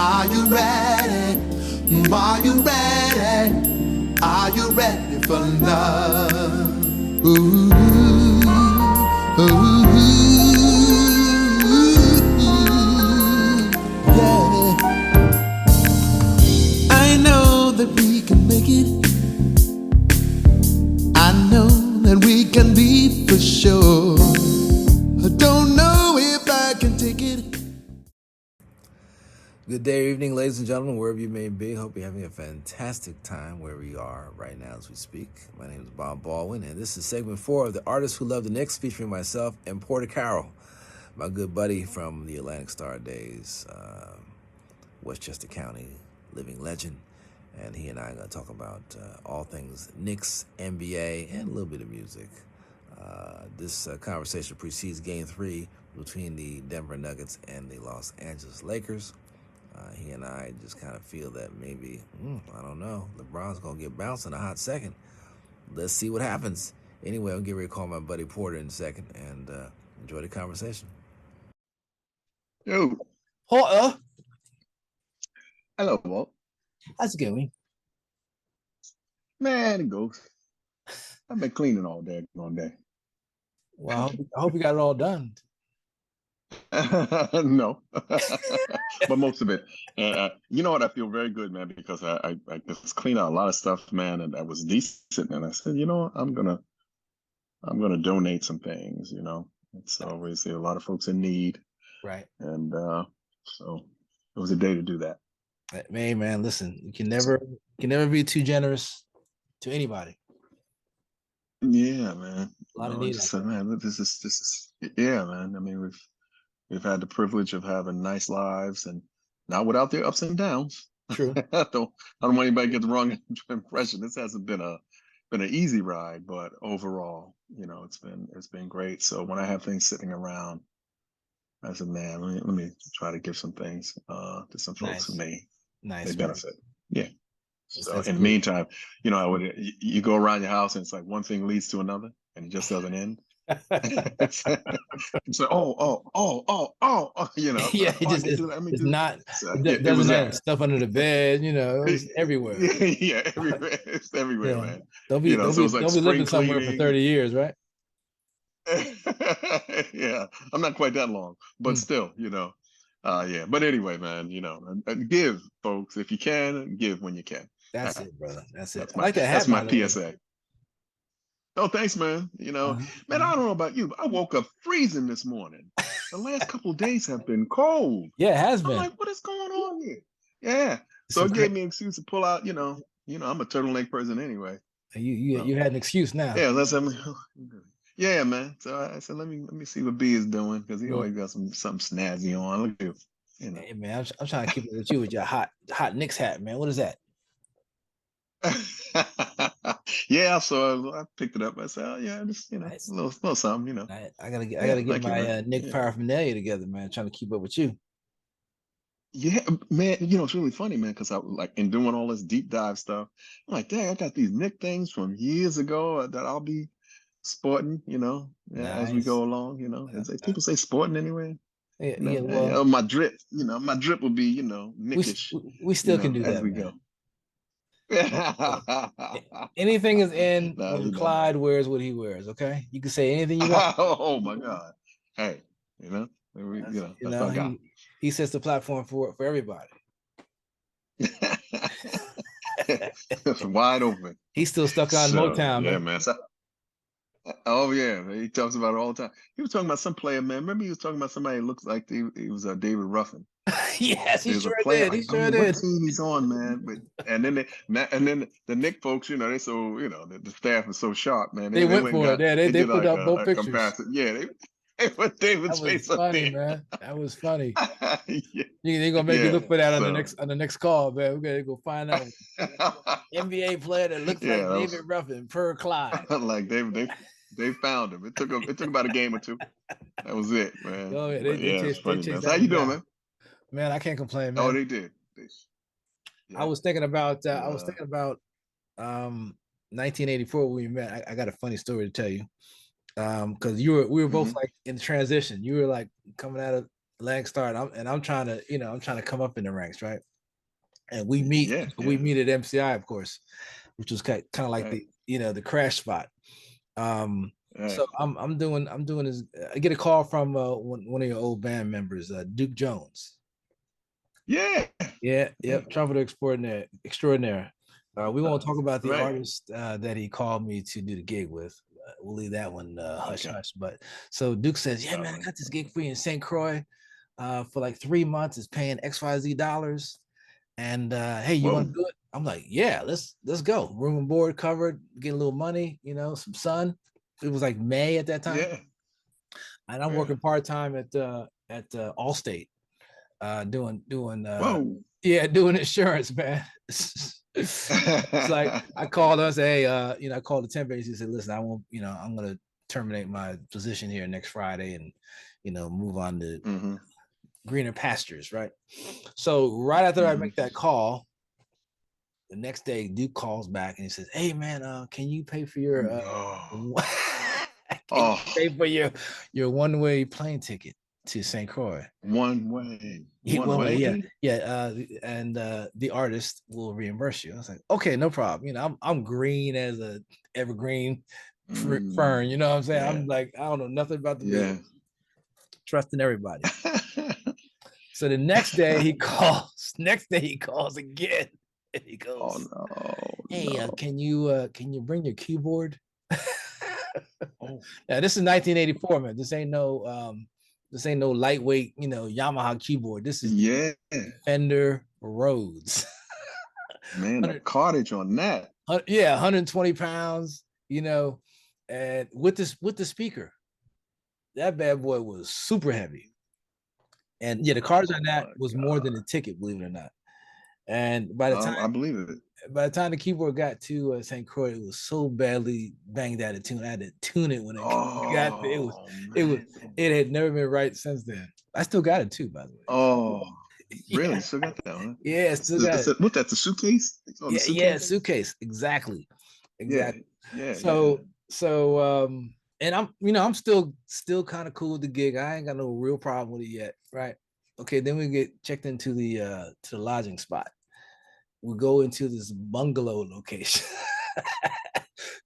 Are you ready? Are you ready? Are you ready for love? Ooh, ooh, yeah. I know that we can make it. I know that we can be for sure. I don't know if I can take it. Good day or evening, ladies and gentlemen, wherever you may be. Hope you're having a fantastic time wherever you are right now as we speak. My name is Bob Baldwin, and this is segment 4 of The Artists Who Love the Knicks, featuring myself and Porter Carroll, my good buddy from the Atlantic Star days, Westchester County living legend. And he and I are going to talk about all things Knicks, NBA, and a little bit of music. This conversation precedes Game 3 between the Denver Nuggets and the Los Angeles Lakers. He and I just kind of feel that maybe, I don't know, LeBron's going to get bounced in a hot second. Let's see what happens. Anyway, I'll get ready to call my buddy Porter in a second and enjoy the conversation. Yo. Porter. Hello, Walt. How's it going? Man, it goes. I've been cleaning all day, one day. Well, I hope you got it all done. No, but most of it. You know what? I feel very good, man, because I just cleaned out a lot of stuff, man, and that was decent. And I said, you know what? I'm gonna donate some things. You know, it's always a lot of folks in need, right? And so it was a day to do that. Hey, man, listen, you can never be too generous to anybody. Yeah, man. A lot of need. Man, this is yeah, man. I mean, we've had the privilege of having nice lives, and not without their ups and downs. True. I don't want anybody to get the wrong impression. This hasn't been an easy ride, but overall, you know, it's been great. So when I have things sitting around, I said, man, let me try to give some things to some folks who may benefit. Yeah. So in the meantime, you know, you go around your house and it's like one thing leads to another, and it just doesn't end. It's like, you know. Yeah, it doesn't have stuff under the bed, you know, it's everywhere. Yeah, everywhere. It's everywhere, yeah. man. Don't be living somewhere for 30 years, right? Yeah, I'm not quite that long, but still, you know. Yeah, but anyway, man, you know, give, folks, if you can, give when you can. That's it, brother. That's it. That's my PSA. Oh, thanks, man. You know, man, I don't know about you, but I woke up freezing this morning. The last couple of days have been cold. Yeah, it has been. I'm like, what is going on here? Yeah. So it gave me an excuse to pull out, you know, I'm a turtleneck person anyway. You had an excuse now. Yeah, yeah, man. So I said, let me see what B is doing, because he always got something snazzy on. Look at you. You know. Hey, man, I'm trying to keep it with you with your hot Knicks hat, man. What is that? Yeah, so I picked it up. I said, oh yeah, just, you know, nice. a little something, you know. I gotta get my Knick paraphernalia together, man. Trying to keep up with you. Yeah, man. You know, it's really funny, man, because I like in doing all this deep dive stuff. I'm like, dang, I got these Knick things from years ago that I'll be sporting, you know, as we go along. You know, people say sporting anyway. Yeah, you know? yeah. Well, my drip will be, you know, Knickish. We still can do that as we man. go. Anything is in when Clyde wears what he wears. Okay, you can say anything you want. Oh my God! Hey, you know, that's our guy. He sets the platform for everybody. Wide open. He's still stuck on Motown, man. Man. Oh yeah, he talks about it all the time. He was talking about some player, man. Remember, he was talking about somebody who looks like he was David Ruffin. Yes, he sure did. He sure did. What team he's on, man? But and then the Knick folks, you know, they so, you know, the staff is so sharp, man. They went for it. Yeah, they put up both pictures. Comparison. Yeah, they put David's face up there. Man. That was funny. Yeah. They're gonna make you look for that on the next call, man. We gotta go find out NBA player that looks like David Ruffin per Clyde. Like they found him. It took about a game or two. That was it, man. Oh yeah, they funny, man. So how you doing, man? Man, I can't complain, man. Oh, they did. I was thinking about 1984 when we met. I got a funny story to tell you. Because we were both like in transition. You were like coming out of leg start. I'm trying to, I'm trying to come up in the ranks, right? And we meet Yeah, we yeah. meet at MCI, of course, which was kind of like Right, the crash spot. So right. I'm doing this. I get a call from one of your old band members, Duke Jones. Yeah, Yeah, yeah. yep, trumpeter extraordinaire. We won't talk about the Right. artist that he called me to do the gig with. We'll leave that one hush Okay. hush. But so Duke says, "Yeah, All man, I right. got this gig for you in St. Croix for like 3 months. It's paying XYZ dollars. And hey, you want to Whoa. do it?" I'm like, "Yeah, let's go. Room and board covered, get a little money, some sun." It was like May at that time, Yeah. and I'm Yeah. working part time at Allstate, doing Whoa. yeah, doing insurance, man. It's like I called us, hey, I called the temp agency and said, "Listen, I won't, I'm gonna terminate my position here next Friday and move on to hmm greener pastures," right? So right after I hmm make that call, the next day Duke calls back and he says, "Hey man, can you pay for your No. can you Oh, pay for your one-way plane ticket to St. Croix?" one way. One One way, yeah, way? yeah, and the artist will reimburse you. I was like, okay, no problem. I'm green as a evergreen fern. You know what I'm saying? Yeah. I'm like, I don't know nothing about the Yeah. business, trusting everybody. So the next day he calls. Next day he calls again, and he Oh goes, no. "Hey, No. can you bring your keyboard?" Oh. Now this is 1984, man. This ain't no lightweight, Yamaha keyboard. This is the Yeah. Fender Rhodes. Man, the cartage on that. Yeah, 120 pounds, and with the speaker, that bad boy was super heavy. And yeah, the cards on Oh that my was more God. than a ticket, believe it or not. And by the time I believe it. the keyboard got to St. Croix, it was so badly banged out of tune. I had to tune it when it got there. Oh It was, man. it had never been right since then. I still got it too, by the way. Oh, really? Yeah, You still got that one? yeah, still got it. What, that's a suitcase? Oh, the Yeah, yeah, suitcase? suitcase. Exactly. Yeah, Exactly. yeah, yeah. So and I'm still kind of cool with the gig. I ain't got no real problem with it yet, right? Okay, then we get checked into the lodging spot. We go into this bungalow location.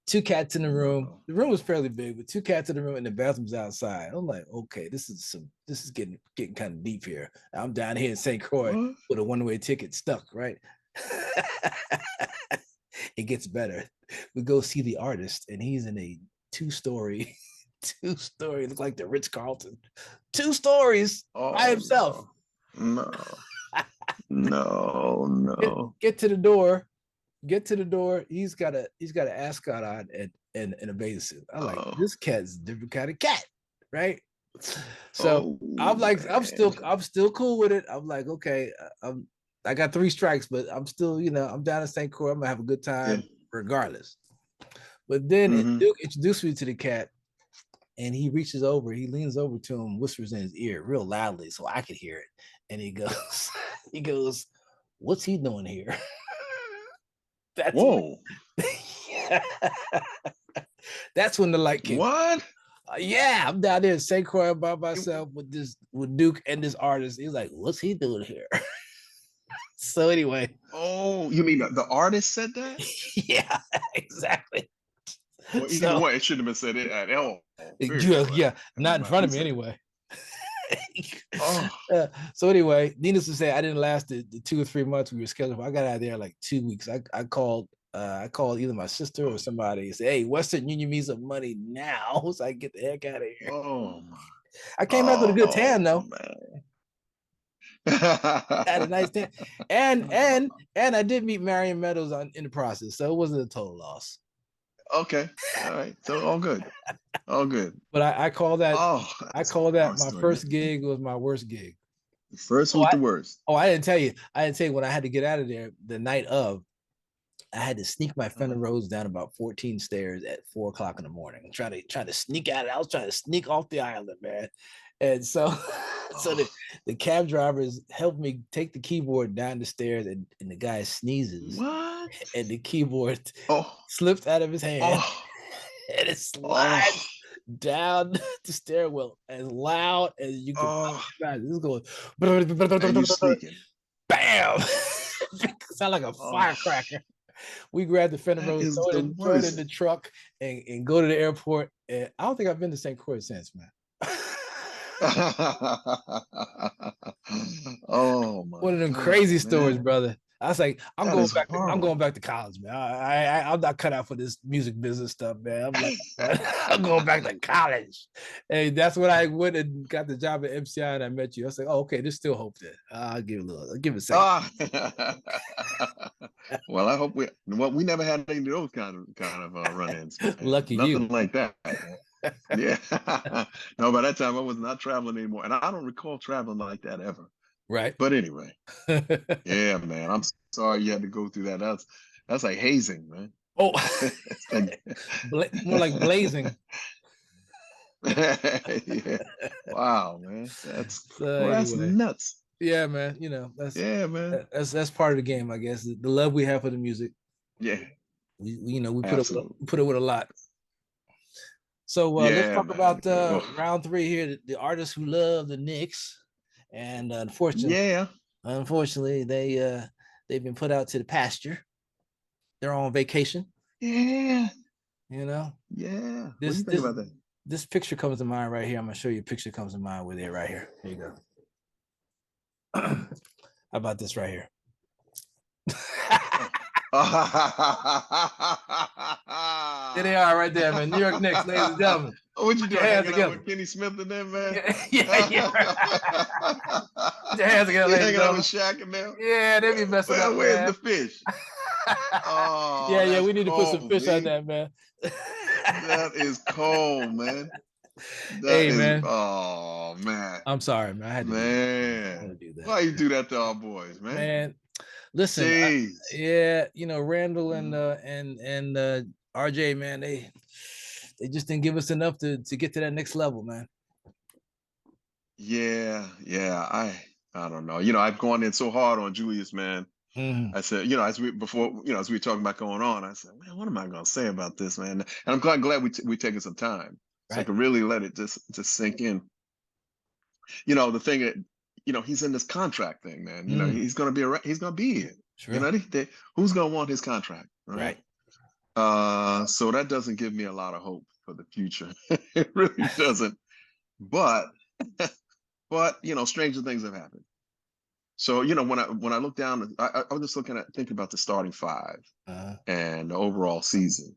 Two cats in the room. No. The room was fairly big, but two cats in the room and the bathroom's outside. I'm like, okay, this is getting kind of deep here. I'm down here in St. Croix What? with a one-way ticket stuck, right? It gets better. We go see the artist, and he's in a two-story, look like the Ritz Carlton, 2 stories by Oh himself. no. No. No, Get, no. get to the door. Get to the door. He's got an ascot on and a bathing suit. I'm like, Oh. this cat's a different kind of cat, right? So Oh I'm like, man. I'm still cool with it. I'm like, okay, I got 3 strikes, but I'm still, I'm down in St. Croix. I'm gonna have a good Yeah. time regardless. But then Mm-hmm. Duke introduced me to the cat, and he reaches over, he leans over to him, whispers in his ear real loudly so I could hear it. And he goes, he goes, "What's he doing here?" That's when, Whoa. that's when the light came. What? Yeah, I'm down there in St. Croix by You- myself with Duke and this artist. He's like, "What's he doing here?" So anyway, Oh, you mean the artist said that? yeah, exactly. Well, either So way, it shouldn't have been said it at all. Period. yeah, But yeah, not never in mind. front He of me said it. anyway. Oh. So anyway, needless to say, I didn't last the 2 or 3 months we were scheduled for. I got out of there like 2 weeks. I called either my sister or somebody and said, "Hey, Western Union me some money now so I can get the heck out of here." Oh my. I came back with a good tan Oh though. man. I had a nice tan, and I did meet Marion Meadows in the process, so it wasn't a total loss. Okay. All right. So all good. All good. But I call that Oh, I that's a call that horror my story, man. first gig was my worst gig. The first Oh, was the worst. I didn't tell you. When I had to get out of there the night of. I had to sneak my Fender Uh-huh. Rhodes down about 14 stairs at 4 o'clock in the morning. Try to sneak out. I was trying to sneak off the island, man. And so, so Oh, the cab drivers helped me take the keyboard down the stairs, and the guy sneezes, what? and the keyboard Oh, slips out of his hand, oh, and it oh, slides down the stairwell as loud as you could Oh, imagine. This is going and you sneaking. bam. Sound like a Oh, firecracker. We grabbed the Fender that Rose, is the throw it in the worst. truck, and go to the airport. And I don't think I've been to St. Croix since, man. Oh my One of them crazy God, stories, man. brother. I was like, That is I'm going horrible. back to college, man. I'm not cut out for this music business stuff, man. I'm like, I'm going back to college. Hey, that's when I went and got the job at MCI and I met you. I was like, oh, okay, there's still hope there. I'll give it a second. Ah. Well, I hope we never had any of those kind of run-ins, man. Lucky you. Nothing like that, man. Yeah. No, by that time I was not traveling anymore. And I don't recall traveling like that ever. Right. But anyway, yeah, man. I'm sorry you had to go through that. That's like hazing, man. Oh, It's like more like blazing. yeah. Wow, man. That's Anyway. nuts. Yeah, man. You know, Yeah, man. that's part of the game, I guess. The love we have for the music. Yeah, We absolutely. put up with a lot. So let's Yeah, talk man. about round 3 here. The artists who love the Knicks, and Yeah. unfortunately, they've been put out to the pasture. They're on vacation. Yeah. You know, Yeah. What do this you think this about that? this picture comes to mind right here. I'm gonna show you a picture comes to mind with it right here. Here you go. How about this right here? There they are right there, man. New York Knicks, ladies and gentlemen. What you Put your doing? hands Hanging out together. with Kenny Smith and them, man? Yeah. Put your hands together, You ladies and hanging out gentlemen. with Shaq and them? Yeah, they be messing up, Where's man. the fish? Oh, Yeah, that's we need to put some cold, fish on B. that, man. That is cold, man. That Hey, is, man. oh, man. I'm sorry, man. I had to do that. I had to Man. do that. Why you do that to our boys, man? Man, listen, Jeez. yeah, you know, Randall and Mm. RJ, man, they just didn't give us enough to get to that next level, man. Yeah, yeah. I don't know. I've gone in so hard on Julius, man. Mhm. I said, as we were talking about going on, I said, man, what am I gonna say about this, man? And I'm glad we taking some time so I Right. can really let it just sink in. The thing that, he's in this contract thing, man. Mm, He's gonna be he's gonna be here. sure. Who's gonna want his contract, right? Right. So that doesn't give me a lot of hope for the future. It really doesn't. But stranger things have happened. So when I look down, I was just thinking about the starting five Uh, and the overall season.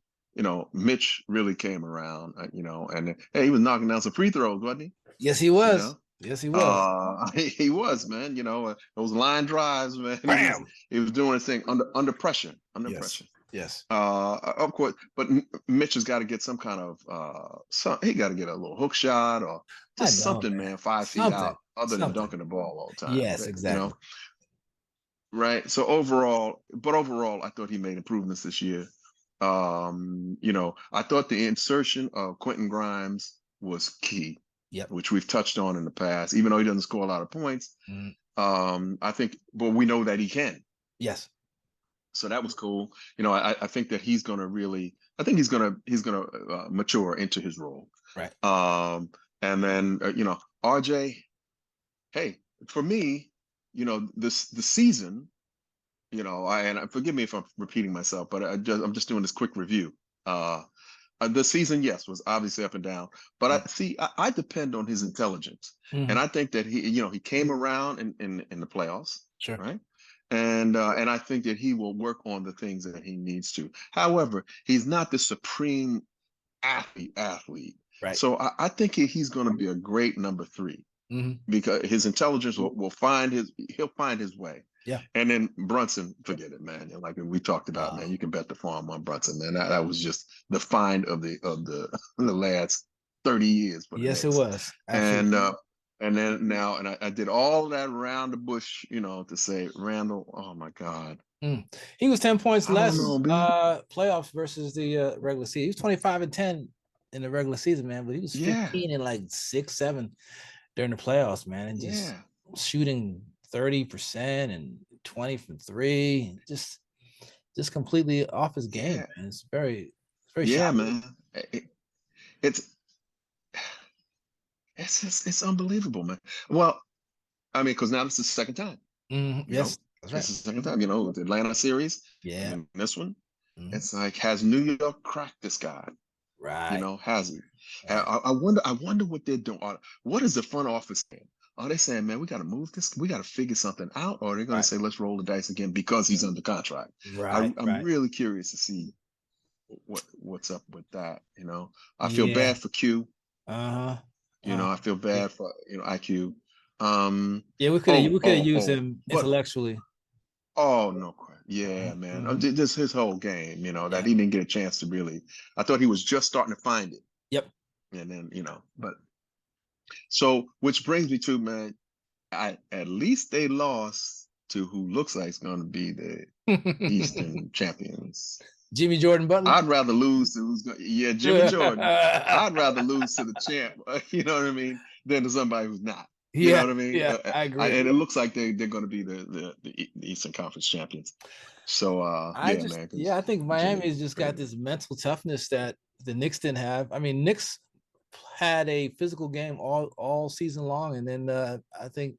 Mitch really came around. And hey, he was knocking down some free throws, wasn't he? yes, he You was. know, Yes, he was. he was, man. Those line drives, man. Bam. He was doing his thing under pressure. Under Yes. pressure. Yes. Of course, but Mitch has got to get some kind of he got to get a little hook shot or I just know, something, man. man, 5 feet Something. out, other than Something. dunking the ball all the time. Yes, exactly. Right. So overall, I thought he made improvements this year. I thought the insertion of Quentin Grimes was key, Yep. which we've touched on in the past, even though he doesn't score a lot of points. Mm, I think, but we know that he can. yes. So that was cool. I think that he's going to really, I think he's going to mature into his role. Right. And then, RJ, hey, for me, the season, and forgive me if I'm repeating myself, but I'm just doing this quick review. The season, yes, was obviously up and down, but I depend on his intelligence, and Mhm. I think that he came around in the playoffs, Sure. right? And I think that he will work on the things that he needs to. However, he's not the supreme athlete. Right. So I think he's going to be a great number 3 Mhm. because his intelligence he'll find his way. Yeah. And then Brunson, forget it, man. Like we talked about, man, Wow. you can bet the farm on Brunson, man. That was just the find of the the last 30 years for the Yes, it Knicks. was. Absolutely. And then now, and I did all that around the bush, to say Randall. Oh my God, He was 10 points I don't know, less B. playoffs versus the regular season. He was 25 and 10 in the regular season, man, but he was Yeah, 15 and like 6, 7 during the playoffs, man, and just yeah, shooting 30% and 20 from 3, just completely off his game, yeah, man. It's very yeah, shocking. man. It's it's unbelievable, man. Well, I mean, because now this is the second time, you know, Yes, that's right. this is the second time, you know, the Atlanta series, and Yeah. then this one. Mhm. It's like, has New York cracked this guy? You Right. know, has he? And Right. I wonder what they're doing. What is the front office saying? Are they saying, man, we got to move this? We got to figure something out, or are they going to Right. say, let's roll the dice again because he's under contract? Right. I'm Right. really curious to see what's up with that. You know, I feel Yeah. bad for Q. Uh-huh. You know, I feel Yeah. bad for IQ. Yeah, Oh, we could have oh, used oh, him but intellectually. oh no, yeah, man. Mhm. Just his whole game. You know, that Yeah. he didn't get a chance to really. I thought he was just starting to find it, Yep. and then you know, but so which brings me to, man. At least they lost to who looks like it's going to be the Eastern champions. Jimmy Jordan Butler. I'd rather lose to who's going. Yeah, Jimmy Jordan. I'd rather lose to the champ. You know what I mean? Than to somebody who's not. You know Yeah, what I mean? yeah, I agree. And it looks like they're going to be the Eastern Conference champions. So yeah, man. I Because think Jimmy Miami's was just got crazy. this mental toughness that the Knicks didn't have. I mean, Knicks had a physical game all season long, and then I think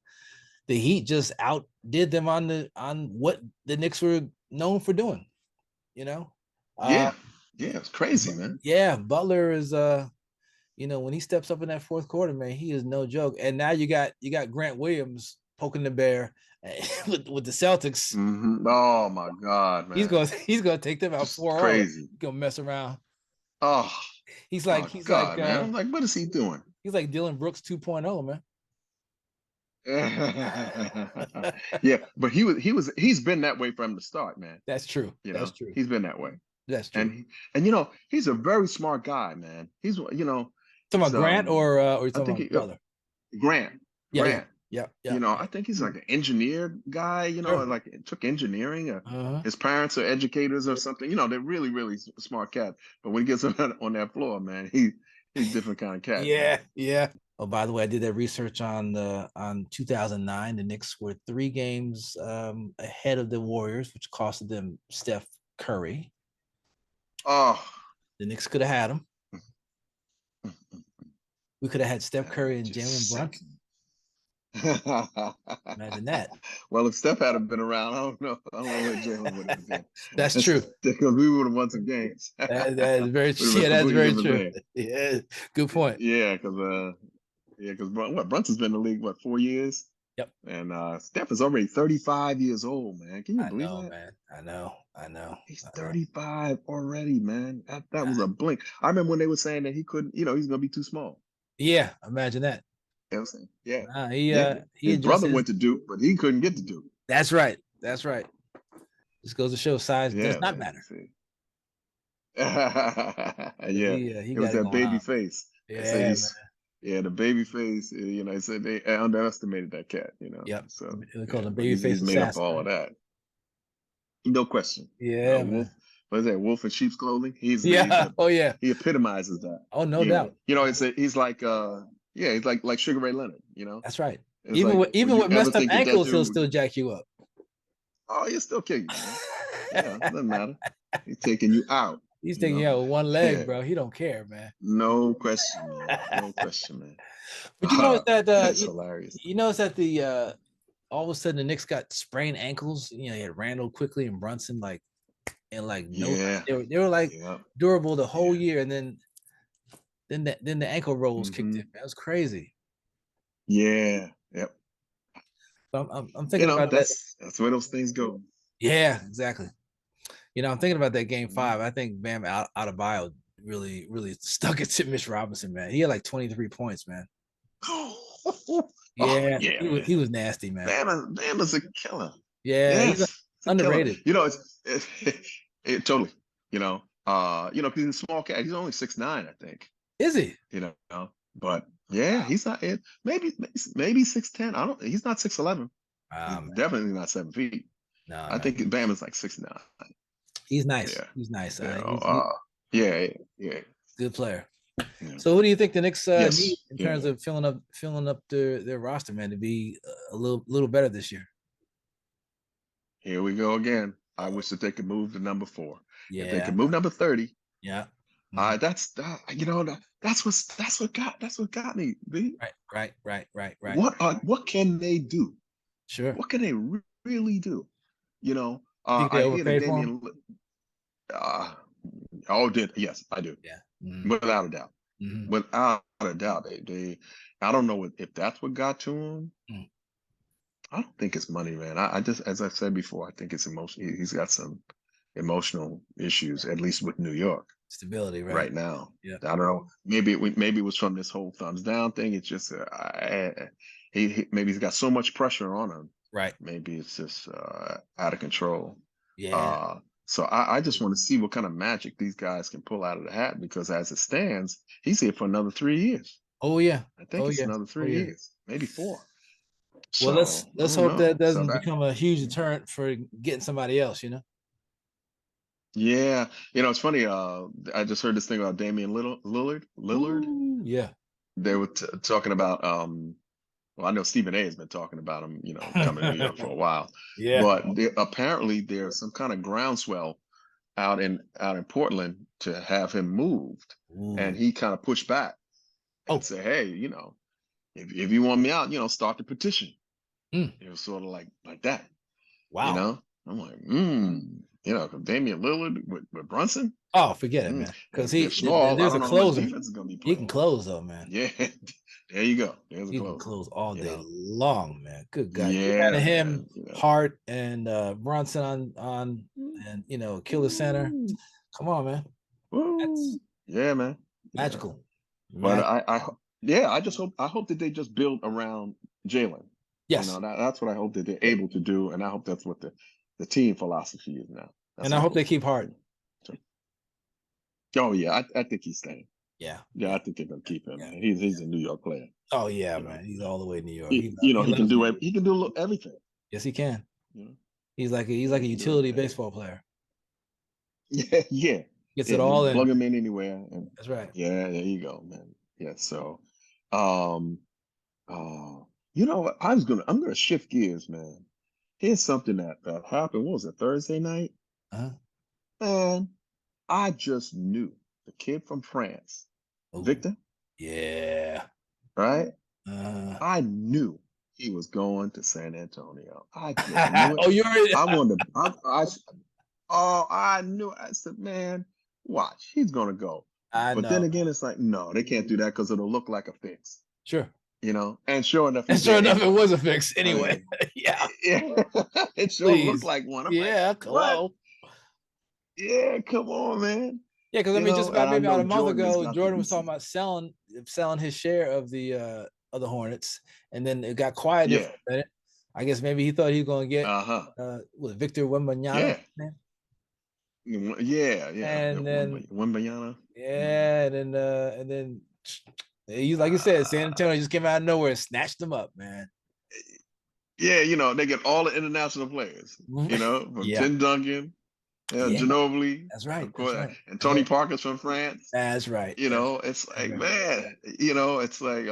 the Heat just outdid them on what the Knicks were known for doing. You know, uh, Yeah, yeah. It's crazy, man. yeah, Butler is when he steps up in that fourth quarter, man, he is no joke. And now you got Grant Williams poking the bear with the Celtics. Oh my God, He's man. gonna he's gonna take them out Just 4-0. crazy. He's gonna mess around. Oh He's like my he's like God, man. uh I'm like, what is he doing? he's like Dylan Brooks 2.0, man. Yeah, but he's been that way from the start, man. That's true. You That's know, true. he's been that way. That's true. And you know, he's a very smart guy, man. Talking He's about Grant or you I talking think about Butler? Grant. Yeah, yeah, Grant. yeah, yeah. You know, I think he's like an engineer guy, you know, Sure. like took engineering. Uh-huh. His parents are educators or something. You know, they're really, really smart cat. But when he gets on that floor, man, he's a different kind of cat, man. Yeah, yeah. Oh, by the way, I did that research on 2009. The Knicks were 3 games ahead of the Warriors, which costed them Steph Curry. Oh, The Knicks could have had him. We could have had Steph Curry and Jalen just Brunson. Imagine that. Well, if Steph hadn't been around, I don't know where Jalen would have been. That's true. Because we would have won some games. That is very Would have been a yeah, that's completely very different true. thing. Yeah, good point. Because Brunson's been in the league what 4 years, Yep. and Steph is already 35 years old, man. Can you I believe know, that? man. I know. I know. He's I know. 35 already, man. That was a blink. I remember when they were saying that he couldn't, you know, he's gonna be too small. Yeah, imagine that. You know what I'm saying? Yeah, Nah, yeah. he His brother adjusted. went to Duke, but he couldn't get to Duke. That's right. That's right. This goes to show size does Yeah, not man. matter. See. But Yeah, he it was got it that going baby on, man. face. They say Yeah, man. yeah, the baby face. You know, they said they underestimated that cat. You know, Yep. so They call yeah, him but he's babyface made up for assassin, all right? of that. No question. Yeah, Wolf. man. What is that? Wolf in sheep's clothing. Yeah. Oh, yeah. He epitomizes that. Oh, no Yeah. doubt. You know, he's like yeah, he's like Sugar Ray Leonard. You know, That's right. it's like when Even you with ever messed up think that ankles, he'll dude, still jack you up. oh, he'll still kill you, man. Yeah, doesn't matter. He's taking you out. He's You taking know. you out with one leg, Yeah. bro. He don't care, man. No question, man. No question, man. But you notice that That's hilarious. you notice that the all of a sudden the Knicks got sprained ankles. You know, you had Randall quickly and Brunson like no time. Yeah. They were like Yeah. durable the whole Yeah. year, and then the ankle rolls kicked in. That was crazy. Yeah. Yep. So I'm You thinking know, about that. that's where those things go. Yeah, exactly. I'm thinking about that game Mhm. 5. I think Bam out of bio really stuck it to Mitch Robinson, man. He had like 23 points, man. Oh Yeah, yeah, man. he was nasty, man. Bam is a killer. Yeah, he's Yes, it's a killer. underrated. You know, it totally. Because he's a small cat. He's only 6'9", I think. Is he? You know, but yeah, he's not. Maybe 6'10". I don't. He's not 6'11". He's Man. definitely not 7 feet. No, I man. think Bam is like 6'9". He's nice. Yeah. He's nice. You know, He's yeah. good player. Yeah. So who do you think the Knicks need Yes. in Yeah. terms of filling up their roster, man, to be a little better this year? Here we go again. I wish that they could move to number 4. If they Yeah. could move number 30, Yeah. That's that. You know that's what got me. B. Right. What can they do? Sure. What can they really do? You know, You think they I hear that overpaid for him? Damian. Uh, oh, did yes, I do, Yeah. without a doubt, Mm-hmm. without a doubt. They I don't know if that's what got to him. Mm. I don't think it's money, man. I just, as I said before, I think it's emotion. He's got some emotional issues, at least with New York Stability, right? right now. Yeah. I don't know. Maybe it was from this whole thumbs down thing. It's just maybe he's got so much pressure on him. Right. Maybe it's just out of control. Yeah. Uh, so I just want to see what kind of magic these guys can pull out of the hat, because as it stands, he's here for another 3 years. Oh yeah. I think Oh it's yeah. another Oh three yeah. years, maybe four. Well, So I let's don't hope that know. So doesn't that become a huge deterrent for getting somebody else. Yeah, it's funny. I just heard this thing about Damian Lillard. Ooh, yeah. They were talking about. Well, I know Stephen A. has been talking about him, coming to New York for a while, Yeah. but apparently there's some kind of groundswell out in Portland to have him moved, and Ooh. he kind of pushed back and Oh. said, "Hey, if you want me out, start the petition." Mm. It was sort of like that, you Wow. know. I'm like, Damian Lillard with Brunson. Oh, forget it, Mm. man. Because If Small, I there's a don't know how much closer. defense is going to be He can playing. close though, man. Yeah, there you go. There's a He can closer. close all You day know, long, man. Good God. You had yeah, him, man. Hart, and Brunson on and Killer Center. Woo, Come on, man. That's woo. Yeah, man. Yeah, magical. but Magic. yeah, I hope that they just build around Jalen. Yes. That's what I hope that they're able to do, and I hope that's what the team philosophy is now. That's And I what I hope they hope. keep Hart. So, oh yeah, I think he's staying. Yeah. Yeah, I think they're gonna keep him, Yeah. man. He's a New York player. Oh yeah, You know, man. He's all the way in New York. he He can loves do it. everything. Yes, he can. You know, He's yeah, like a he can do utility everything. baseball player. Yeah, yeah, Gets yeah. it You all plug in. him in anywhere, and That's right. yeah, there you go, man. Yeah. So, um, I'm gonna shift gears, man. Here's something that happened. What was it, Thursday night? Uh-huh. Man, I just knew the kid from France, Oh, Victor, yeah. right? Uh, I knew he was going to San Antonio. I just knew it. oh, you already. I wanted to, oh, I knew. I said, man, watch, he's gonna go. I But know. then again, it's like, no, they can't do that because it'll look like a fix, Sure. And sure enough, he And sure did enough, it anyway. was a fix I anyway. mean, Yeah. yeah, it sure looked Please. like one. I'm like, Yeah. what? Hello. Yeah, come on, man. Yeah, because I mean, just And about I maybe about know a month Jordan has ago, got to Jordan be. was talking about selling his share of the Hornets, and then it got quieted for Yeah. a minute. I guess maybe he thought he was going to get Uh-huh. was it Victor Wembanyama, Yeah. Yeah. Yeah. and then Wimbayana. yeah, and then he's like you said, San Antonio just came out of nowhere and snatched him up, man. Yeah, they get all the international players, from Yeah, Tim Duncan, yeah, Ginobili, that's right, of that's course, right, and that's Tony right, Parker's from France. that's right, It's that's like, right. man, it's like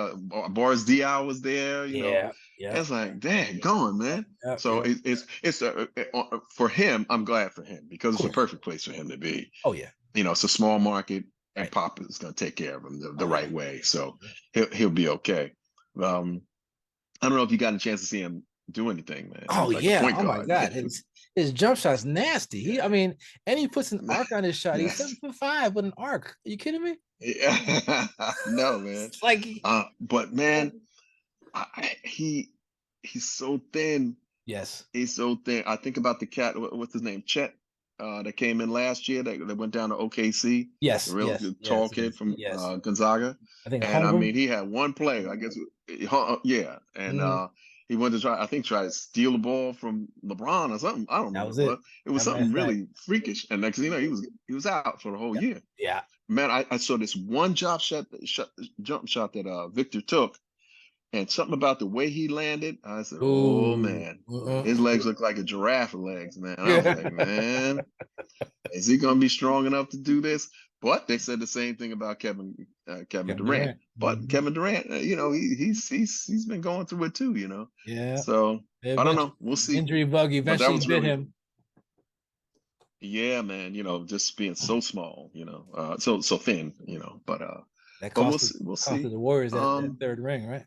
Boris Diaw was there, Yeah, yeah, It's like, dang, going, man. yeah, So yeah. for him, I'm glad for him because Of it's a course. perfect place for him to be. Oh yeah, It's a small market, and right. Pop is going to take care of him the Oh yeah. right way. So he'll be okay. Um, I don't know if you got a chance to see him do anything, man. Oh He's like a yeah. point Oh my guard, God. man. His jump shot's nasty. Yeah, I mean, and he puts an man. arc on his shot. He's Yes. 7'5" with an arc. Are you kidding me? Yeah. No, man. It's like But man, he's so thin. yes. He's so thin. I think about the cat. What's his name? Chet. That came in last year. That went down to OKC. The Yes, real yes, tall yes, kid from yes. Gonzaga. I think And I mean, Holmgren. he had one play. I guess. Yeah. And Mm, he went to try to steal the ball from LeBron or something. I don't know that what was it was. it. It was That last something night. really freakish. And next thing you know, he was out for the whole Yeah. year. Yeah. Man, I saw this one jump shot that Victor took, and something about the way he landed. I said, "Oh Ooh. man, his legs look like a giraffe legs, man." I was like, "Man, is he gonna be strong enough to do this?" But they said the same thing about Kevin Kevin Durant. Durant. But Mhm. Kevin Durant, he's been going through it too. Yeah. So I don't Eventually, know. We'll see. injury bug But that eventually was bit really, him. Yeah, man. Just being so small. So thin. That But we'll costed see. the Warriors that Um, third ring, right?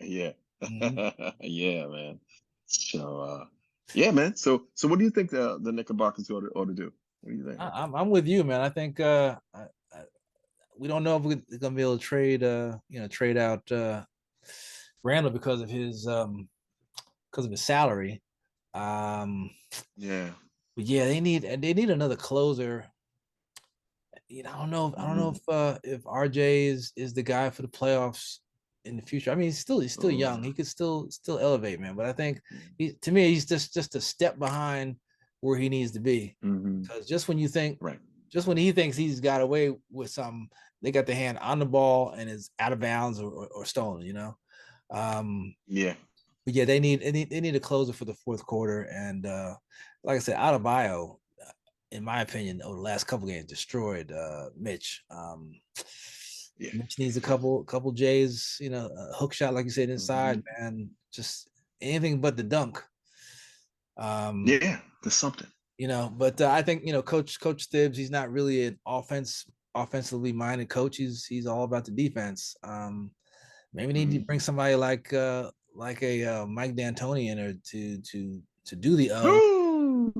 yeah, Mm-hmm. yeah, man. So, yeah, man. So what do you think the Knickerbockers ought to do? What do you think? I'm with you, man. I think we don't know if we're gonna be able to trade out Randall because of his salary. Um, Yeah. but yeah, they need another closer. I don't know. I don't know Hmm. if RJ is the guy for the playoffs in the future. I mean, he's still young. Oh, He could still elevate, man. But I think yeah. to me, he's just a step behind where he needs to be. Hmm. Because Right. just when he thinks he's got away with something, they got the hand on the ball and is out of bounds or stolen. Um, Yeah. but yeah, they need a closer for the fourth quarter. And like I said, Adebayo, in my opinion, over the last couple games, destroyed Mitch. Yeah. Mitch needs a couple J's, a hook shot, like you said, inside, Hmm. man. Just anything but the dunk. Um, Yeah. There's something. but I think Coach Tibbs, he's not really an offensively minded coach. He's all about the defense. Maybe need to Hmm. bring somebody like a Mike D'Antoni in there to do the Oh.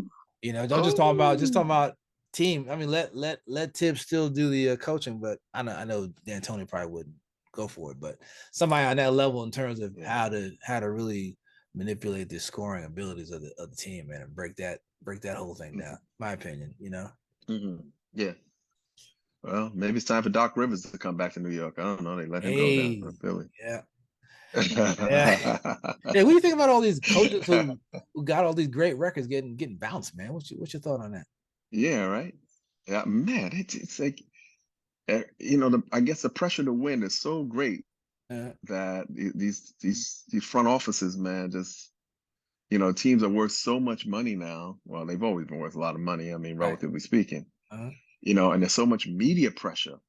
Don't just Oh. talking about team. I mean, let Tibbs still do the coaching, but I know D'Antoni probably wouldn't go for it, but somebody on that level in terms of Yeah. how to really manipulate the scoring abilities of the team, man, and break that whole thing down. My opinion. Hmm. Yeah. Well, maybe it's time for Doc Rivers to come back to New York. I don't know. They let him go down Hey, from Philly. yeah, yeah. Hey, what do you think about all these coaches who got all these great records getting bounced, man? What's your thought on that? Yeah, right. Yeah, man. It's like I guess the pressure to win is so great Uh, that these front offices, man, just teams are worth so much money now. Well, they've always been worth a lot of money. I mean, right. relatively speaking, Uh, and there's so much media pressure.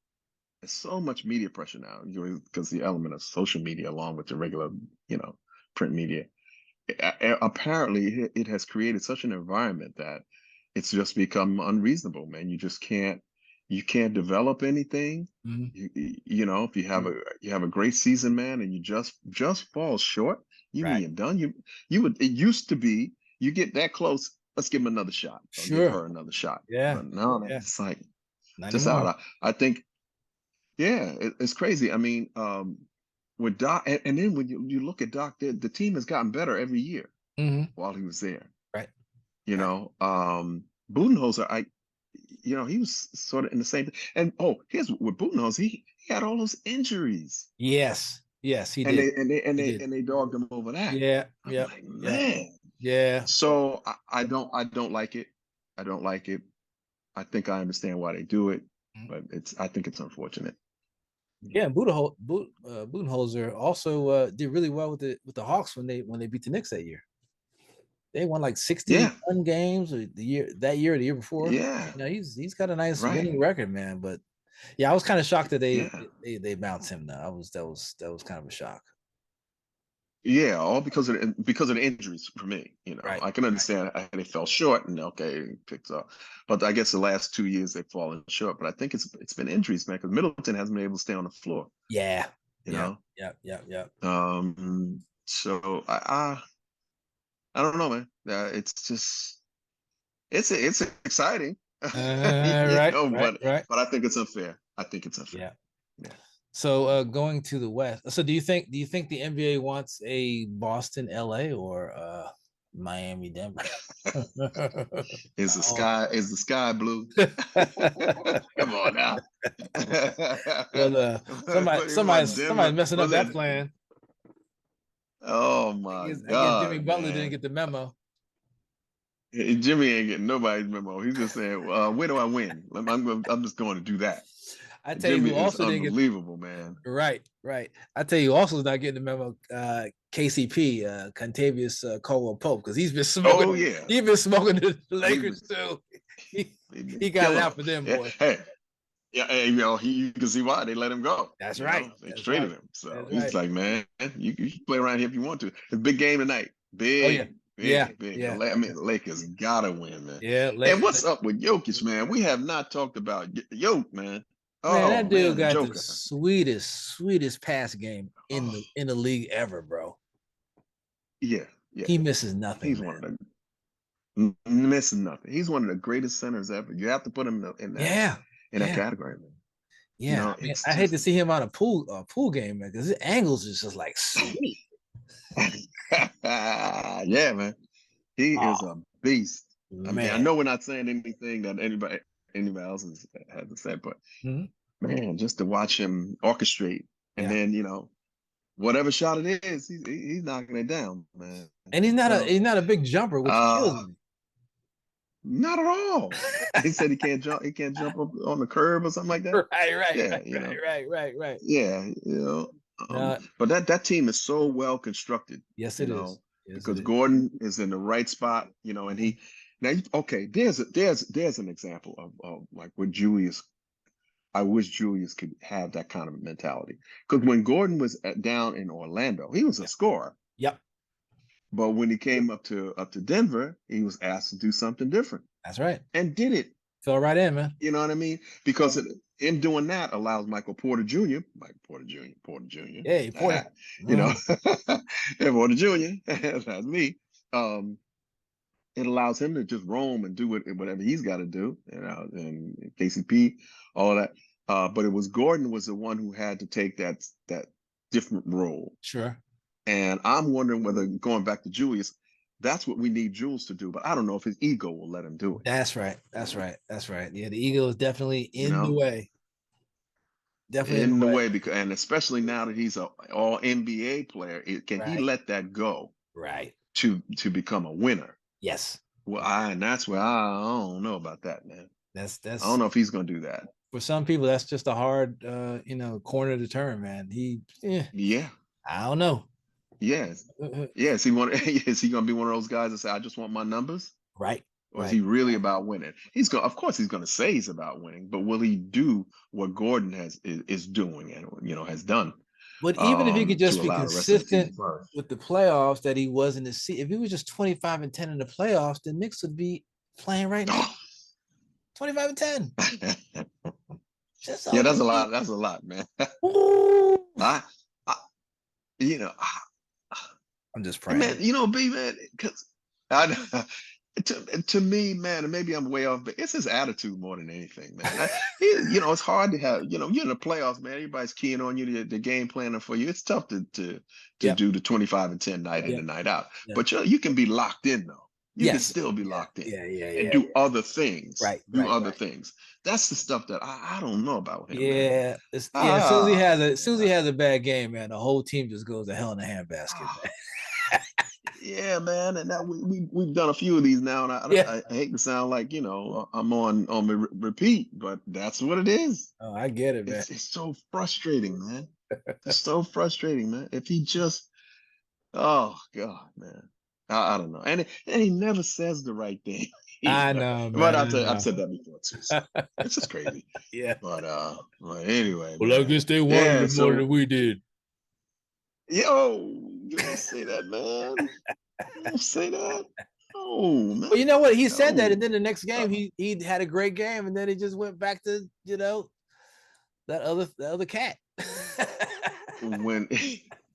There's so much media pressure now, because the element of social media, along with the regular, you know, print media. Apparently, it has created such an environment that it's just become unreasonable, man. You can't develop anything. mhm. If you have a great season, man, and you just fall short, you mean Right. you're done. It used to be, you get that close, let's give him another shot or give Sure. her another shot. Yeah. But no, man, Yeah. it's like Not just anymore. out. I think, yeah, it's crazy. I mean, with Doc, and then when you look at Doc, the team has gotten better every year Hmm. while he was there. Right. You Right. know, Budenholzer, he was sort of in the same. And here's with Budenholzer, he had all those injuries, Yes. Yes, he and did. they He did. and they dogged him over that. Yeah. I'm Yep. like, Yep. man. Yeah. So I don't like it. I don't like it. I think I understand why they do it, Mhm. but I think it's unfortunate. Yeah. And Budenholzer also did really well with the Hawks when they beat the Knicks that year. They won like Yeah, 61 games or the year before. yeah, He's got a nice right. winning record, man. But yeah, I was kind of shocked that they Yeah. they bounced him. Now, that was kind of a shock. Yeah, all because of the injuries for me. Right. I can Right. understand how they fell short and okay, picked up. But I guess the last 2 years they've fallen short. But I think it's been injuries, man, because Middleton hasn't been able to stay on the floor, Yeah. you Yeah. know? Yeah. Yeah. Yeah. So I don't know, man. It's just it's exciting. Right. Right. But Right. I think it's unfair. I think it's unfair. Yeah. Yeah. So going to the West. So do you think the NBA wants a Boston, LA, or Miami, Denver? Oh. Is the sky blue? Come on now. Well, What do you want, somebody's Denver? messing up Was that it? plan. Oh I my guess I guess Jimmy God, Butler didn't man. get the memo. Jimmy ain't getting nobody's memo. He's just saying, where do I win? I'm just going to do that. I tell you Jimmy who is also didn't get unbelievable, man. right, right. I tell you who also is not getting the memo. KCP, Contavious Caldwell Pope, because Oh yeah. he's been smoking the Oh, Lakers too. He, he been he got it killing out them. for them, Yeah. boy. Hey, yeah, hey, you can see why they let him go. That's right. They That's traded right. him. So That's he's right. like, man, you can play around here if you want to. It's a big game tonight. Oh yeah. Big. Yeah, big. yeah, I mean, the Lakers gotta win, man. yeah. And what's up with Jokic, man? We have not talked about Jokic, man. Man, Oh that dude man, the got the Joker. sweetest pass game in Oh, the league ever, bro. yeah, yeah. He misses nothing, He's man. one of the missing nothing. He's one of the greatest centers ever. You have to put him Yeah, in that yeah, category, man. You yeah. know, I mean, it's I hate just to see him on a pool game, man, because his angles is just like sweet. yeah, man. He Oh is a beast. I mean, I man. know we're not saying anything that anybody else has to say, but Mhm. man, just to watch him orchestrate and Yeah. then whatever shot it is, he's knocking it down, man. And So he's not a big jumper, which kills uh me. not at all. He said he can't jump up on the curb or something like that. Yeah, Right. yeah, No, but that team is so well constructed, yes, you it is. know, Yes, it because is. Gordon is in the right spot, and Mhm. okay, there's an example of like what Julius. I wish Julius could have that kind of mentality because when Gordon was down in Orlando, he was a Yeah. scorer. Yep. But when he came up to Denver, he was asked to do something different That's right. and did it. Fell right in, man. You know what I mean? Because in doing that allows Michael Porter Jr. Hey, Porter. You know, Mhm. and Porter Jr. That's me. Um, it allows him to just roam and do whatever he's got to do. And KCP, all that. But it was Gordon was the one who had to take that different role. Sure. And I'm wondering whether going back to Julius, that's what we need Jules to do. But I don't know if his ego will let him do it. That's right. Yeah, the ego is definitely You in the know, way. Definitely in the in the way. way and especially now that he's a all NBA player, can he Right. let that go Right. to become a winner? Yes. Well, and that's where I don't know about that, man. I That's don't know if he's gonna do that. for some people. That's just a hard, corner to turn, man. Yeah. I don't know. Yes. Uh, Yes. Is he gonna be one of those guys that say, I just want my numbers? Right. Or is Right. he really about winning? Of course he's gonna say he's about winning, but will he do what Gordon is doing and has done But even if he could to just be allow the rest of the team to consistent flourish? with the playoffs, that he was in the seat. If he was just 25-10 in the playoffs, the Knicks would be playing right now. 25-10. Just Yeah, off that's the a lot. beat. That's a lot, man. Ooh. I, I you know, I'm just man, praying. B man, because I to me, man, and maybe I'm way off, but it's his attitude more than anything, man. It's hard to have, you're in the playoffs, man. Everybody's keying on you, the game planning for you. It's tough to Yep. do the 25-10 night in Yep. and night out. Yep. But you can be locked in though. You can Yes. still be Yeah. locked in and Yeah. do other things. Right. Do Right. other Right. things. That's the stuff that I don't know about him, man. Yeah. As soon as he Yeah. has a bad game, man, the whole team just goes to hell in a handbasket, Ah, man. yeah, man, and that we've done a few of these now, and Yeah. I hate to sound like I'm on repeat, but that's what it is. Oh, I get it, man. It's so frustrating, man. It's so frustrating, man. If he just, oh God, man, I don't know, and he never says the right thing I either. know, But man. I I've know. said that before too, so it's just crazy. Yeah. But anyway, Well, I man, guess they wanted yeah. it more than So we did. yo, you don't say that, man. You don't say that. Oh man, But you know what? He said that, and no. then the next Uh, game, he had a great game, and then he just went back to the other cat. when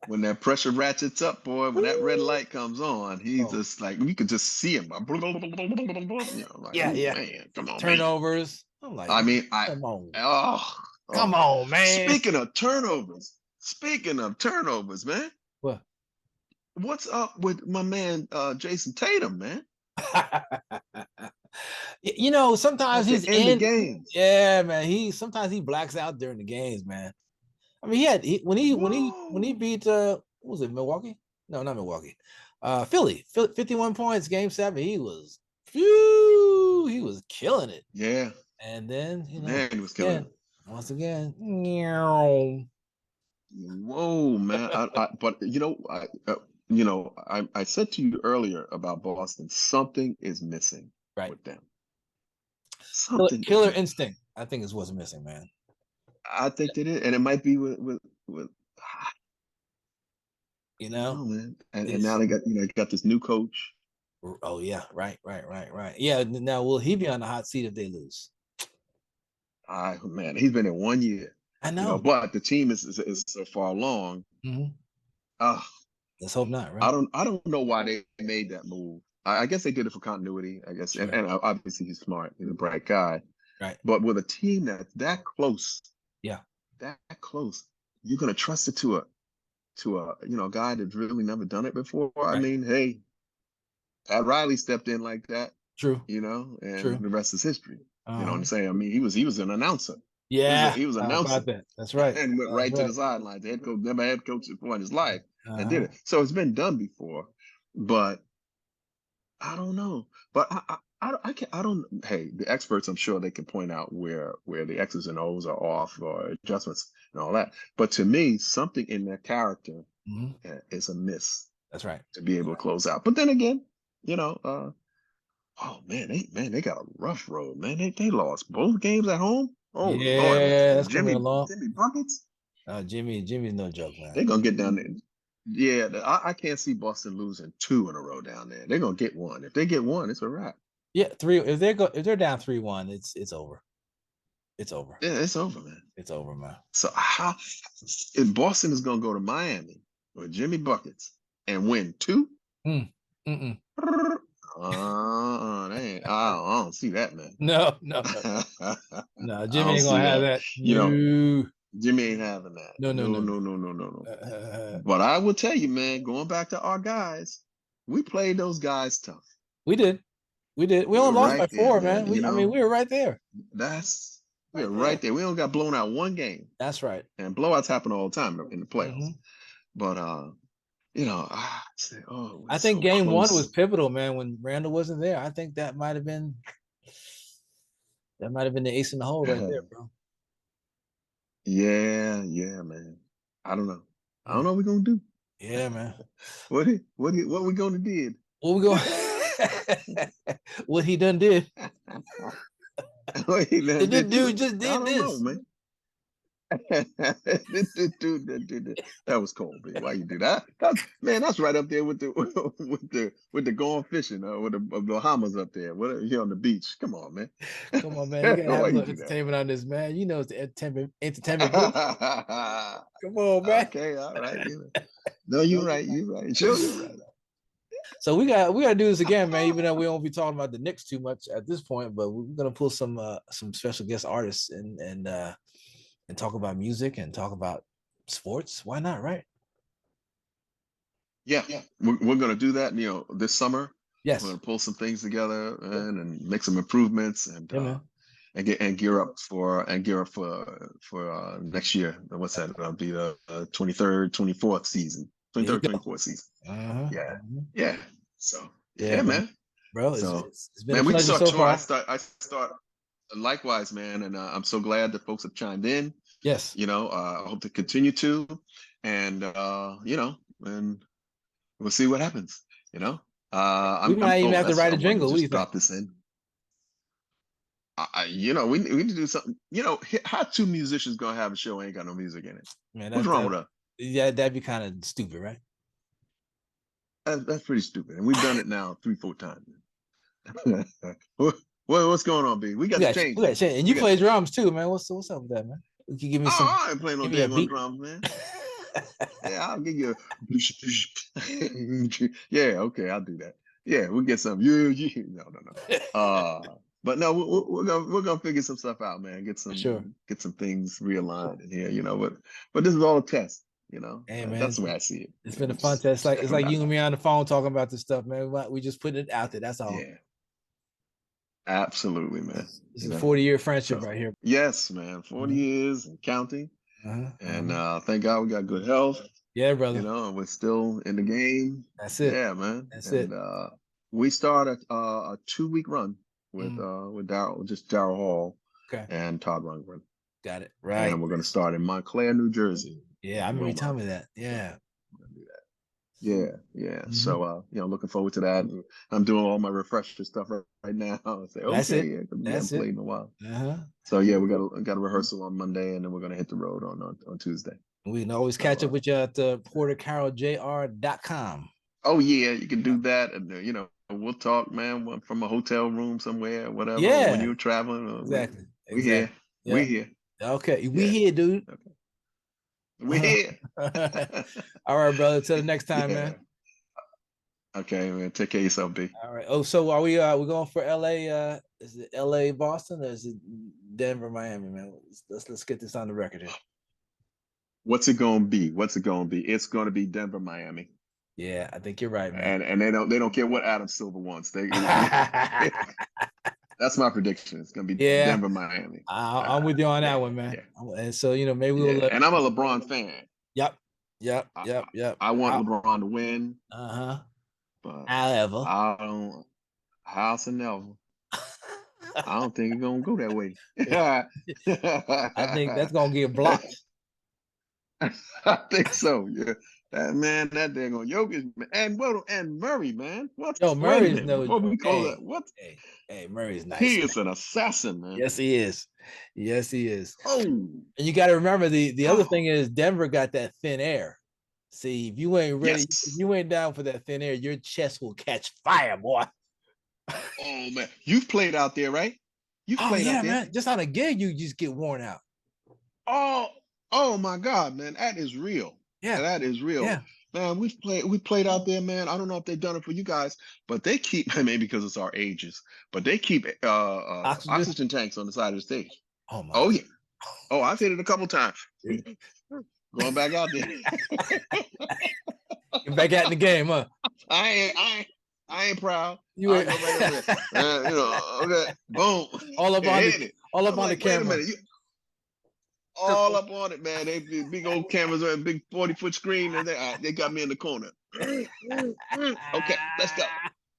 when that pressure ratchets up, boy, when that red light comes on, he's Oh, just like we could just see him. Like, yeah, oh yeah. man, come on, man. Turnovers. I'm like, I man, mean, come on, oh, come oh. on, man. Speaking of turnovers, man, What? what's up with my man Jason Tatum, man? Sometimes At the he's end of in. games, Yeah, man. Sometimes he blacks out during the games, man. I mean, when he whoa, beat what was it, Milwaukee? No, not Milwaukee. Philly, 51 points, game 7. He was killing it. yeah, And then, man, he was killing it. once again, meow. Whoa, man! But I said to you earlier about Boston, something is missing Right. with them. Something is Killer missing. instinct, I think, is what's missing, man. I think that it, and it might be with You I don't know, know, man. And now it's they got this new coach. Oh yeah, right. Yeah. Now will he be on the hot seat if they lose? Man, he's been in 1 year, I know. but the team is so far along. Mhm. Uh, Let's hope not, right? I don't know why they made that move. I guess they did it for continuity, I guess, Sure. and obviously he's smart, he's a bright guy. Right. But with a team that's that close, Yeah. that close, you're gonna trust it to a guy that's really never done it before. I Right. mean, hey, Pat Riley stepped in like that, True. and True. the rest is history. You know what I'm Uh-huh. saying? I mean, he was an announcer. Yeah. He was How about announcing that? That's right. and went That's right to the right. sideline. The head coach never had coached before in his life and did Uh-huh. it. So it's been done before, but I don't know. But I can't. I don't. Hey, the experts, I'm sure they can point out where the X's and O's are off or adjustments and all that. But to me, something in their character Mhm. is a miss That's right. to be able to close out. But then again, you know, oh man, they got a rough road, man. They lost both games at home. Oh Lord, Yeah, man. that's coming Jimmy along. Jimmy buckets. Jimmy's no joke, man. They're gonna get down there. Yeah, I can't see Boston losing two in a row down there. They're gonna get one. If they get one, it's a wrap. Yeah, three. If they're down 3-1, it's over. It's over. Yeah, it's over, man. It's over, man. So how if Boston is gonna go to Miami with Jimmy buckets and win two? Mm. Mm-mm. I don't see that, man. No. I No, Jimmy don't ain't gonna see have that. that. You know, No. Jimmy ain't having that. No, no, No, no, no. no, no, no, no, no. Uh, But I will tell you, man, going back to our guys, we played those guys tough. we did. We did. We We were only lost by right there, 4, man. man. We were right there. That's we Right were right there. there. We don't got blown out one game. That's right. And blowouts happen all the time in the playoffs. Hmm. But I say, oh, we're I think so game 1 was close. pivotal, man, when Randall wasn't there. I think that might have been the ace in the hole right there, bro. Yeah, man. I don't know. I don't Mm. know what we're gonna do. Yeah, man. What we gonna did? What we going what he done did. What he done This did to dude us? just I did don't know, this. man. This dude that did that. That was cold, man. Why you do that? That's right up there with the with the going fishing, with the Bahamas up there. What here on the beach? Come on, man. Come on, man. You gotta have Why a you little do that? entertainment on this, man. You know it's the entertainment business. Come on, man. Okay, all right. No, you're right. You're right. Sure, you're right. So we gotta do this again, man. Even though we won't be talking about the Knicks too much at this point, but we're gonna pull some special guest artists and talk about music and talk about sports. Why not, right? Yeah, we're gonna do that. This summer we're Yes. gonna pull some things together and make some improvements Yeah, man. and gear up for next year. What's that? That'll be the 23rd, 24th season. There you 23rd, go. 24th season. Uh-huh. Yeah, Uh-huh. yeah. So Yeah, yeah, man. bro. So It's been a man, we can pleasure start so touring. far. I start likewise, man, and I'm so glad that folks have chimed in. Yes. I hope to continue to, and and we'll see what happens. We might even have to write I a wanted to jingle. What do you just think? drop this in. We need to do something. How two musicians gonna have a show ain't got no music in it? Man, What's wrong with that? yeah, that'd be kind of stupid, right? That's pretty stupid, and we've done it now 3-4 times. What's going on, B? We got to change We got this. to change. And you play drums too, man. What's up with that, man? You can give me some. I ain't playing no Give me a damn beat. drums, man. Yeah, I'll give you yeah, okay, I'll do that. Yeah, we'll get some. Yeah. No. But no, we're gonna figure some stuff out, man. Get For sure. some things realigned in here, but this is all a test, Hey, man, that's the way I see it. It's been a fun test. It's like you and me on the phone talking about this stuff, man. We just put it out there. That's all. Yeah, absolutely, man. This is a 40-year friendship right here. Yes, man. 40 years and counting. And thank God we got good health. Yeah, brother. And we're still in the game. That's it. Yeah, man. That's it. We started a 2-week run with Darryl Hall and Todd Rundgren. Got it. Right. And we're gonna start in Montclair, New Jersey. Yeah, I remember you telling me that. Yeah. Yeah. So looking forward to that. And I'm doing all my refresher stuff right now. I say, That's it. Yeah, we That's haven't played in a while. Uh-huh. So yeah, we got a rehearsal on Monday, and then we're gonna hit the road on Tuesday. We can always catch up with you at portercarrolljr.com. Oh yeah, you can do that, and we'll talk, man, from a hotel room somewhere, whatever, or when Yeah, you're traveling. exactly. We here. Exactly. We Yeah. here. Okay. We Yeah. here, dude. Okay. We here. All right, brother. Till the next time, Yeah. man. Okay, man. Take care of yourself, B. All right. Oh, so are we going for LA? Is it LA Boston or is it Denver Miami, man? Let's get this on the record here. What's it gonna be? What's it gonna be? It's gonna be Denver, Miami. Yeah, I think you're right, man. And they don't care what Adam Silver wants. That's my prediction. It's gonna be Yeah, Denver, Miami. I'm with you on that Yeah, one, man. yeah, And so maybe yeah. we'll. And I'm a LeBron fan. Yep. I, Yep. I want LeBron to win, Uh-huh. but However, I don't. House and never. I don't think it's gonna go that way. I think that's gonna get blocked. I think so. Yeah. That dang on Jokic, man. And Murray, man. Wait a Murray's minute, before we call that, what? Hey, Murray's nice. He is an assassin, man. Yes, he is. Yes, he is. Oh, and you got to remember the other thing is Denver got that thin air. See, if you ain't ready, if you ain't down for that thin air, your chest will catch fire, boy. Oh man, you've played out there, right? You've played out there, man. Just on a gig, you just get worn out. Oh my God, man, that is real. Yeah, that is real. Yeah. Man, we played out there, man. I don't know if they've done it for you guys, but they keep maybe because it's our ages, but they keep oxygen tanks on the side of the stage. Oh my. Oh yeah. Oh, I've hit it a couple times. Going back out there. Get back out in the game, huh? I ain't proud. You ain't. Okay, boom. All up on the camera. Wait a minute. All up on it, man. They big old cameras on a big 40-foot screen, and they got me in the corner. Okay, let's go.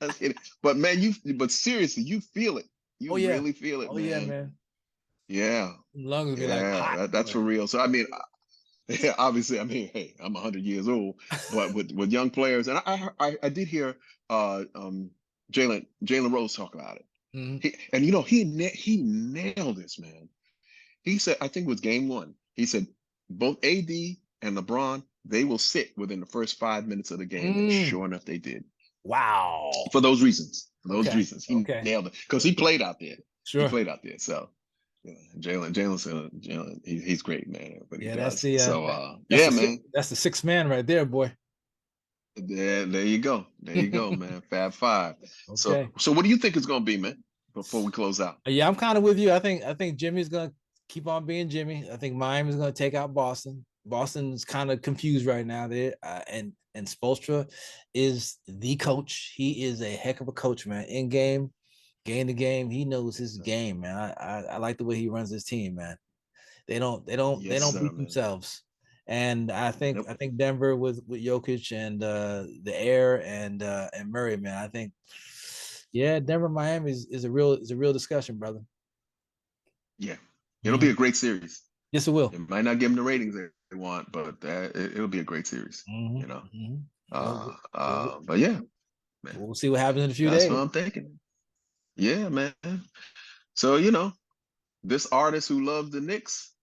Let's hit it. But man, but seriously, you feel it. You really feel it, man. Yeah, man. Yeah. Lungs be like hot. That's for real. So I mean, obviously, I mean, hey, I'm 100 years old, but with young players, and I did hear Jalen Rose talk about it. Mm-hmm. He nailed this, man. He said, I think it was game one. He said both AD and LeBron, they will sit within the first 5 minutes of the game. And sure enough, they did. Wow. For those reasons. He nailed it. Because he played out there. Sure. He played out there. So Jalen, he's great, man. That's man. That's the sixth man right there, boy. There you go. There you go, man. Fab Five. Okay. So what do you think it's gonna be, man? Before we close out. Yeah, I'm kind of with you. I think Jimmy's gonna keep on being Jimmy. I think Miami's gonna take out Boston. Boston's kind of confused right now there, and Spoelstra is the coach. He is a heck of a coach, man. In game to game, he knows his game, man. I like the way he runs his team, man. They don't beat themselves. And I think Denver with Jokic and the air and Murray, man. I think Denver Miami is a real discussion, brother. Yeah, it'll be a great series. Yes, it will. It might not give them the ratings they want, but it'll be a great series. But yeah, man. We'll see what happens in a few days. That's what I'm thinking. Yeah, man. So this artist who loves the Knicks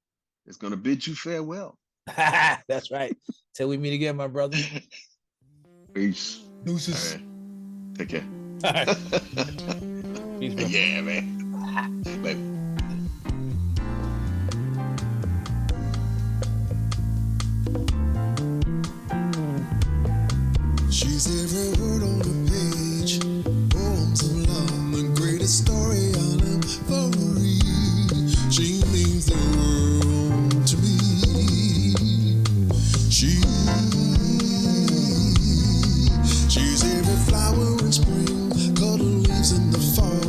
is going to bid you farewell. That's right. Till we meet again, my brother. Peace. Deuces. All right. Take care. All right. Peace, bro. Yeah, man. Later. She's every word on the page. Poems of love, the greatest story I'll ever read. She means the world to me. She's every flower in spring, cuddle leaves in the fall.